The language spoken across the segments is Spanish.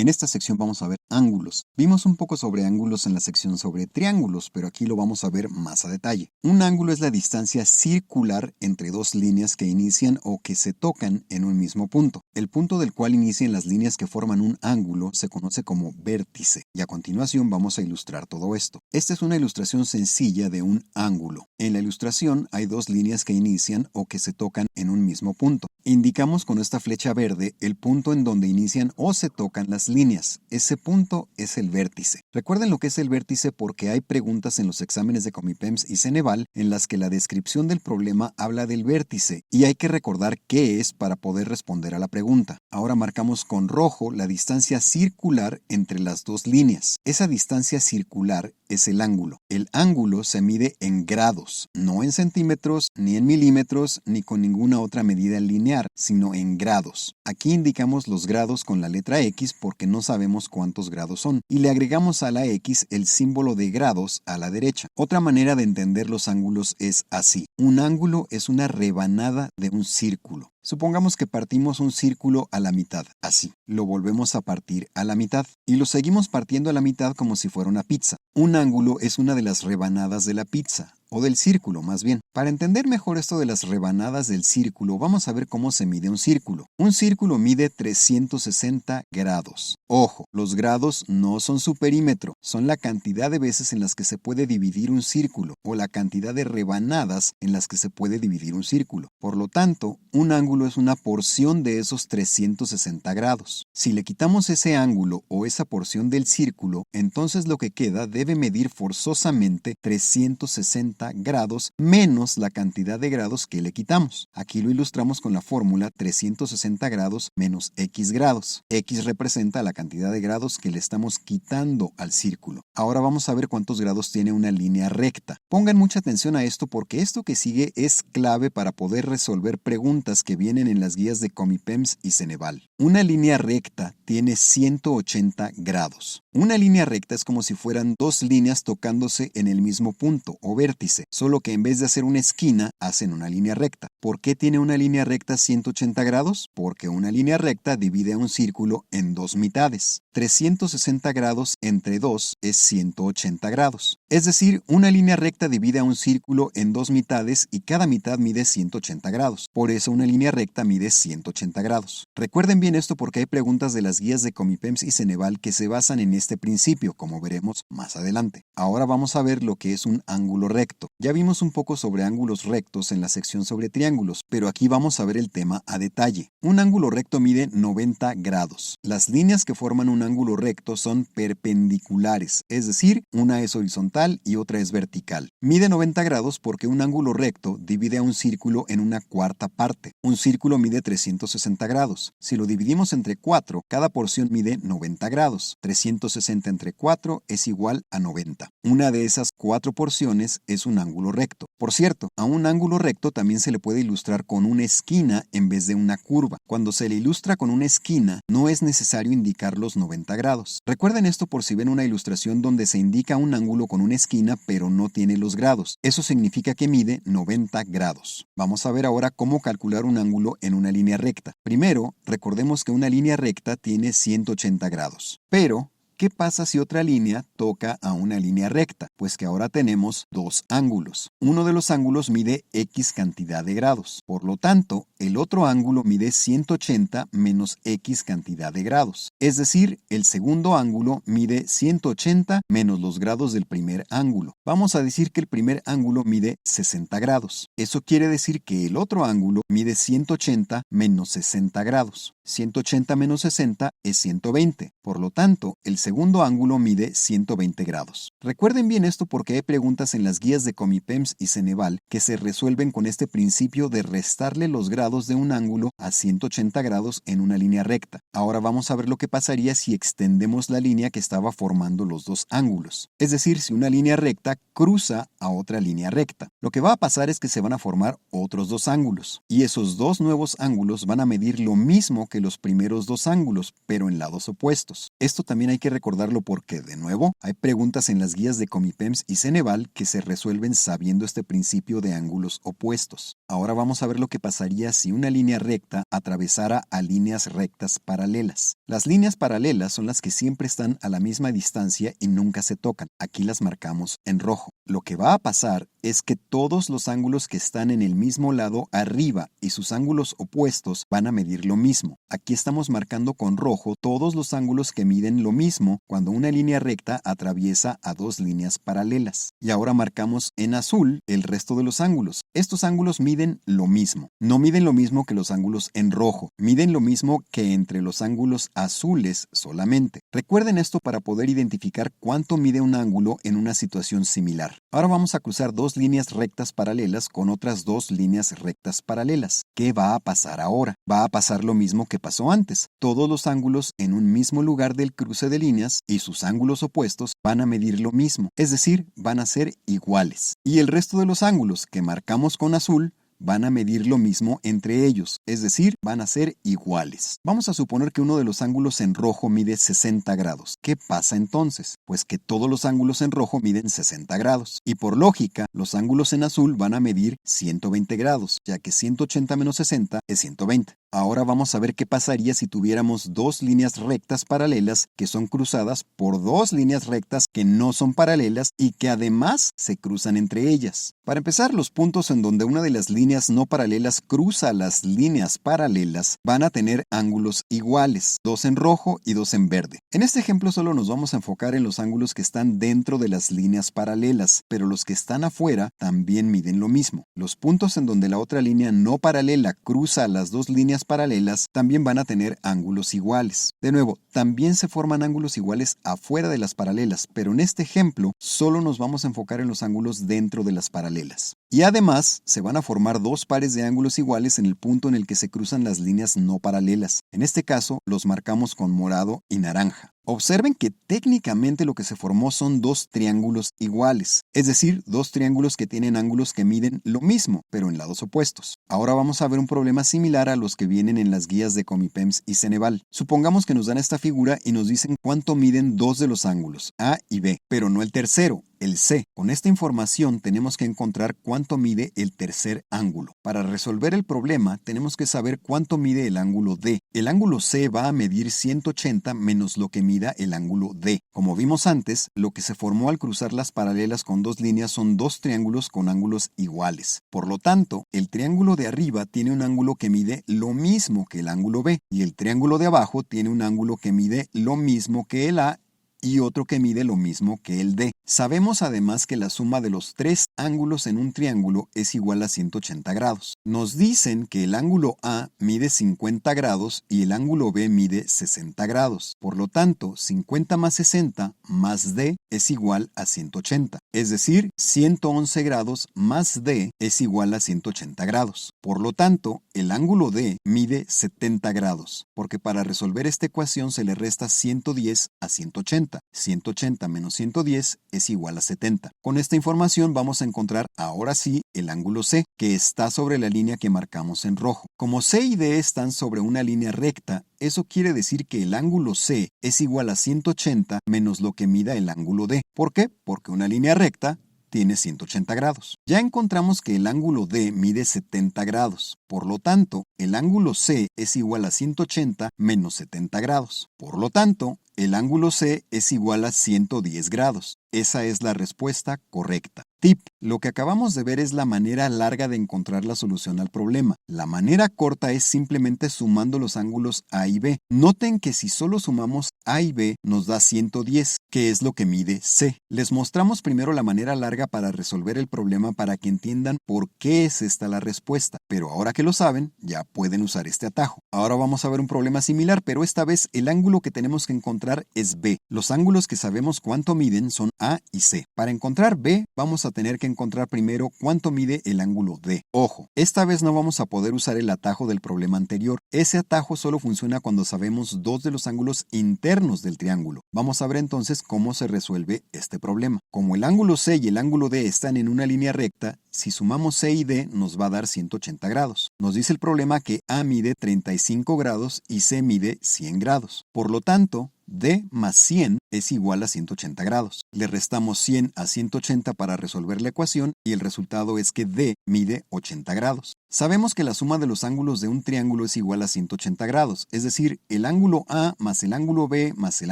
En esta sección vamos a ver ángulos. Vimos un poco sobre ángulos en la sección sobre triángulos, pero aquí lo vamos a ver más a detalle. Un ángulo es la distancia circular entre dos líneas que inician o que se tocan en un mismo punto. El punto del cual inician las líneas que forman un ángulo se conoce como vértice. Y a continuación vamos a ilustrar todo esto. Esta es una ilustración sencilla de un ángulo. En la ilustración hay dos líneas que inician o que se tocan en un mismo punto. Indicamos con esta flecha verde el punto en donde inician o se tocan las líneas. Ese punto es el vértice. Recuerden lo que es el vértice porque hay preguntas en los exámenes de Comipems y Ceneval en las que la descripción del problema habla del vértice y hay que recordar qué es para poder responder a la pregunta. Ahora marcamos con rojo la distancia circular entre las dos líneas. Esa distancia circular es el ángulo. El ángulo se mide en grados, no en centímetros, ni en milímetros, ni con ninguna otra medida lineal, sino en grados. Aquí indicamos los grados con la letra X porque no sabemos cuántos grados son, y le agregamos a la X el símbolo de grados a la derecha. Otra manera de entender los ángulos es así. Un ángulo es una rebanada de un círculo. Supongamos que partimos un círculo a la mitad, así. Lo volvemos a partir a la mitad y lo seguimos partiendo a la mitad como si fuera una pizza. Un ángulo es una de las rebanadas de la pizza, o del círculo más bien. Para entender mejor esto de las rebanadas del círculo, vamos a ver cómo se mide un círculo. Un círculo mide 360 grados. Ojo, los grados no son su perímetro, son la cantidad de veces en las que se puede dividir un círculo, o la cantidad de rebanadas en las que se puede dividir un círculo. Por lo tanto, un ángulo es una porción de esos 360 grados. Si le quitamos ese ángulo o esa porción del círculo, entonces lo que queda debe medir forzosamente 360 grados menos la cantidad de grados que le quitamos. Aquí lo ilustramos con la fórmula 360 grados menos x grados. X representa la cantidad de grados que le estamos quitando al círculo. Ahora vamos a ver cuántos grados tiene una línea recta. Pongan mucha atención a esto porque esto que sigue es clave para poder resolver preguntas que vienen en las guías de Comipems y Ceneval. Una línea recta tiene 180 grados. Una línea recta es como si fueran dos líneas tocándose en el mismo punto o vértice, solo que en vez de hacer una esquina, hacen una línea recta. ¿Por qué tiene una línea recta 180 grados? Porque una línea recta divide a un círculo en dos mitades. 360 grados entre 2 es 180 grados. Es decir, una línea recta divide a un círculo en dos mitades y cada mitad mide 180 grados. Por eso una línea recta mide 180 grados. Recuerden bien esto porque hay preguntas de las guías de Comipems y Ceneval que se basan en este principio, como veremos más adelante. Ahora vamos a ver lo que es un ángulo recto. Ya vimos un poco sobre ángulos rectos en la sección sobre triángulos, pero aquí vamos a ver el tema a detalle. Un ángulo recto mide 90 grados. Las líneas que forman un ángulo recto son perpendiculares, es decir, una es horizontal y otra es vertical. Mide 90 grados porque un ángulo recto divide a un círculo en una cuarta parte. Un círculo mide 360 grados. Si lo dividimos entre 4, cada porción mide 90 grados. 360 entre 4 es igual a 90. Una de esas 4 porciones es un ángulo recto. Por cierto, a un ángulo recto también se le puede ilustrar con una esquina en vez de una curva. Cuando se le ilustra con una esquina, no es necesario indicar los 90 grados. Recuerden esto por si ven una ilustración donde se indica un ángulo con una esquina pero no tiene los grados. Eso significa que mide 90 grados. Vamos a ver ahora cómo calcular un ángulo en una línea recta. Primero, recordemos que una línea recta tiene 180 grados. Pero ¿qué pasa si otra línea toca a una línea recta? Pues que ahora tenemos dos ángulos. Uno de los ángulos mide X cantidad de grados. Por lo tanto, el otro ángulo mide 180 menos X cantidad de grados. Es decir, el segundo ángulo mide 180 menos los grados del primer ángulo. Vamos a decir que el primer ángulo mide 60 grados. Eso quiere decir que el otro ángulo mide 180 menos 60 grados. 180 menos 60 es 120. Por lo tanto, el segundo ángulo mide 120 grados. Recuerden bien esto porque hay preguntas en las guías de Comipems y Ceneval que se resuelven con este principio de restarle los grados de un ángulo a 180 grados en una línea recta. Ahora vamos a ver lo que pasaría si extendemos la línea que estaba formando los dos ángulos. Es decir, si una línea recta cruza a otra línea recta. Lo que va a pasar es que se van a formar otros dos ángulos. Y esos dos nuevos ángulos van a medir lo mismo que que los primeros dos ángulos, pero en lados opuestos. Esto también hay que recordarlo porque, de nuevo, hay preguntas en las guías de Comipems y Ceneval que se resuelven sabiendo este principio de ángulos opuestos. Ahora vamos a ver lo que pasaría si una línea recta atravesara a líneas rectas paralelas. Las líneas paralelas son las que siempre están a la misma distancia y nunca se tocan. Aquí las marcamos en rojo. Lo que va a pasar es que todos los ángulos que están en el mismo lado arriba y sus ángulos opuestos van a medir lo mismo. Aquí estamos marcando con rojo todos los ángulos que miden lo mismo cuando una línea recta atraviesa a dos líneas paralelas. Y ahora marcamos en azul el resto de los ángulos. Estos ángulos miden lo mismo. No miden lo mismo que los ángulos en rojo. Miden lo mismo que entre los ángulos azules solamente. Recuerden esto para poder identificar cuánto mide un ángulo en una situación similar. Ahora vamos a cruzar dos líneas rectas paralelas con otras dos líneas rectas paralelas. ¿Qué va a pasar ahora? Va a pasar lo mismo que pasó antes. Todos los ángulos en un mismo lugar del cruce de líneas y sus ángulos opuestos van a medir lo mismo, es decir, van a ser iguales. Y el resto de los ángulos que marcamos con azul van a medir lo mismo entre ellos, es decir, van a ser iguales. Vamos a suponer que uno de los ángulos en rojo mide 60 grados. ¿Qué pasa entonces? Pues que todos los ángulos en rojo miden 60 grados. Y por lógica, los ángulos en azul van a medir 120 grados, ya que 180 menos 60 es 120. Ahora vamos a ver qué pasaría si tuviéramos dos líneas rectas paralelas que son cruzadas por dos líneas rectas que no son paralelas y que además se cruzan entre ellas. Para empezar, los puntos en donde una de las líneas no paralelas cruza las líneas paralelas van a tener ángulos iguales, dos en rojo y dos en verde. En este ejemplo solo nos vamos a enfocar en los ángulos que están dentro de las líneas paralelas, pero los que están afuera también miden lo mismo. Los puntos en donde la otra línea no paralela cruza las dos líneas paralelas también van a tener ángulos iguales. De nuevo, también se forman ángulos iguales afuera de las paralelas, pero en este ejemplo solo nos vamos a enfocar en los ángulos dentro de las paralelas. Y además, se van a formar dos pares de ángulos iguales en el punto en el que se cruzan las líneas no paralelas. En este caso, los marcamos con morado y naranja. Observen que técnicamente lo que se formó son dos triángulos iguales, es decir, dos triángulos que tienen ángulos que miden lo mismo, pero en lados opuestos. Ahora vamos a ver un problema similar a los que vienen en las guías de Comipems y Ceneval. Supongamos que nos dan esta figura y nos dicen cuánto miden dos de los ángulos, A y B, pero no el tercero, el C. Con esta información tenemos que encontrar cuánto mide el tercer ángulo. Para resolver el problema tenemos que saber cuánto mide el ángulo D. El ángulo C va a medir 180 menos lo que mida el ángulo D. Como vimos antes, lo que se formó al cruzar las paralelas con dos líneas son dos triángulos con ángulos iguales. Por lo tanto, el triángulo de arriba tiene un ángulo que mide lo mismo que el ángulo B y el triángulo de abajo tiene un ángulo que mide lo mismo que el A y otro que mide lo mismo que el D. Sabemos además que la suma de los tres ángulos en un triángulo es igual a 180 grados. Nos dicen que el ángulo A mide 50 grados y el ángulo B mide 60 grados. Por lo tanto, 50 más 60 más D es igual a 180. Es decir, 111 grados más D es igual a 180 grados. Por lo tanto, el ángulo D mide 70 grados, porque para resolver esta ecuación se le resta 110 a 180. 180 menos 110 es igual a 70. Con esta información vamos a encontrar ahora sí el ángulo C, que está sobre la línea que marcamos en rojo. Como C y D están sobre una línea recta, eso quiere decir que el ángulo C es igual a 180 menos lo que mida el ángulo D. ¿Por qué? Porque una línea recta tiene 180 grados. Ya encontramos que el ángulo D mide 70 grados. Por lo tanto, el ángulo C es igual a 180 menos 70 grados. Por lo tanto, el ángulo C es igual a 110 grados. Esa es la respuesta correcta. Tip: lo que acabamos de ver es la manera larga de encontrar la solución al problema. La manera corta es simplemente sumando los ángulos A y B. Noten que si solo sumamos A y B nos da 110, que es lo que mide C. Les mostramos primero la manera larga para resolver el problema para que entiendan por qué es esta la respuesta. Pero ahora que lo saben, ya pueden usar este atajo. Ahora vamos a ver un problema similar, pero esta vez el ángulo que tenemos que encontrar es B. Los ángulos que sabemos cuánto miden son A y C. Para encontrar B, vamos a a tener que encontrar primero cuánto mide el ángulo D. Ojo, esta vez no vamos a poder usar el atajo del problema anterior. Ese atajo solo funciona cuando sabemos dos de los ángulos internos del triángulo. Vamos a ver entonces cómo se resuelve este problema. Como el ángulo C y el ángulo D están en una línea recta, si sumamos C y D nos va a dar 180 grados. Nos dice el problema que A mide 35 grados y C mide 100 grados. Por lo tanto, D más 100 es igual a 180 grados. Le restamos 100 a 180 para resolver la ecuación y el resultado es que D mide 80 grados. Sabemos que la suma de los ángulos de un triángulo es igual a 180 grados, es decir, el ángulo A más el ángulo B más el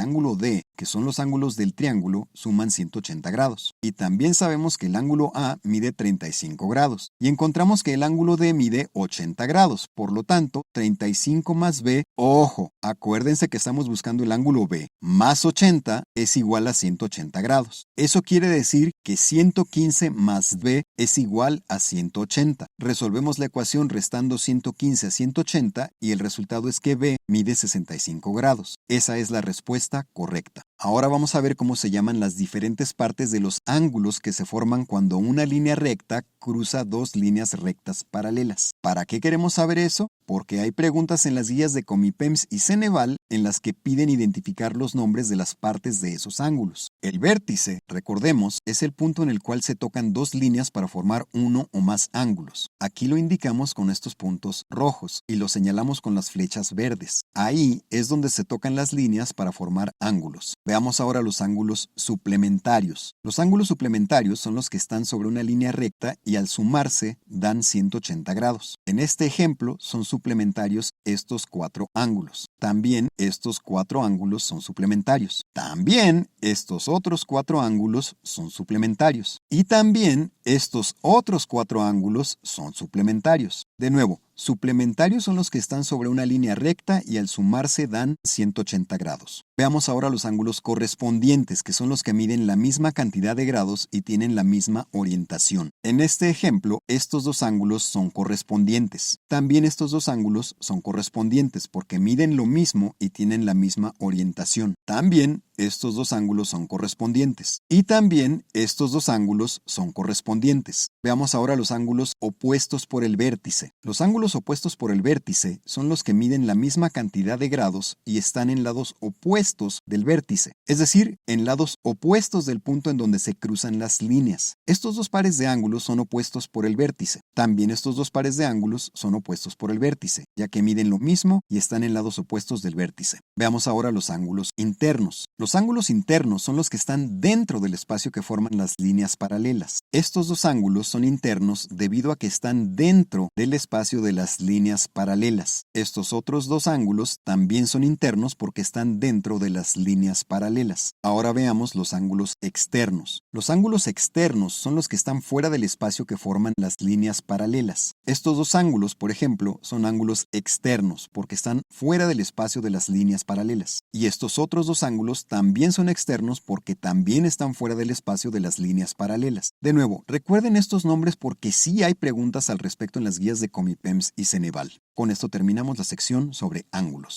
ángulo D, que son los ángulos del triángulo, suman 180 grados. Y también sabemos que el ángulo A mide 35 grados. Y encontramos que el ángulo D mide 80 grados. Por lo tanto, 35 más B, ojo, acuérdense que estamos buscando el ángulo B, más 80 es igual a 180 grados. Eso quiere decir que 115 más B es igual a 180. Resolvemos la ecuación restando 115 a 180 y el resultado es que B mide 65 grados. Esa es la respuesta correcta. Ahora vamos a ver cómo se llaman las diferentes partes de los ángulos que se forman cuando una línea recta cruza dos líneas rectas paralelas. ¿Para qué queremos saber eso? Porque hay preguntas en las guías de Comipems y Ceneval en las que piden identificar los nombres de las partes de esos ángulos. El vértice, recordemos, es el punto en el cual se tocan dos líneas para formar uno o más ángulos. Aquí lo indicamos con estos puntos rojos y lo señalamos con las flechas verdes. Ahí es donde se tocan las líneas para formar ángulos. Veamos ahora los ángulos suplementarios. Los ángulos suplementarios son los que están sobre una línea recta y al sumarse dan 180 grados. En este ejemplo son suplementarios estos cuatro ángulos. También estos cuatro ángulos son suplementarios. También estos otros cuatro ángulos son suplementarios. Y también estos otros cuatro ángulos son suplementarios. De nuevo, suplementarios son los que están sobre una línea recta y al sumarse dan 180 grados. Veamos ahora los ángulos correspondientes, que son los que miden la misma cantidad de grados y tienen la misma orientación. En este ejemplo, estos dos ángulos son correspondientes. También estos dos ángulos son correspondientes porque miden lo mismo y tienen la misma orientación. También estos dos ángulos son correspondientes. Y también estos dos ángulos son correspondientes. Veamos ahora los ángulos opuestos por el vértice. Los ángulos opuestos por el vértice son los que miden la misma cantidad de grados y están en lados opuestos del vértice, es decir, en lados opuestos del punto en donde se cruzan las líneas. Estos dos pares de ángulos son opuestos por el vértice. También estos dos pares de ángulos son opuestos por el vértice, ya que miden lo mismo y están en lados opuestos del vértice. Veamos ahora los ángulos internos. Los ángulos internos son los que están dentro del espacio que forman las líneas paralelas. Estos dos ángulos son internos debido a que están dentro del espacio de las líneas paralelas. Estos otros dos ángulos también son internos porque están dentro de las líneas paralelas. Ahora veamos los ángulos externos. Los ángulos externos son los que están fuera del espacio que forman las líneas paralelas. Estos dos ángulos, por ejemplo, son ángulos externos porque están fuera del espacio de las líneas paralelas. Y estos otros dos ángulos también son externos porque también están fuera del espacio de las líneas paralelas. De nuevo, recuerden estos nombres porque sí hay preguntas al respecto en las guías de Comipems y Ceneval. Con esto terminamos la sección sobre ángulos.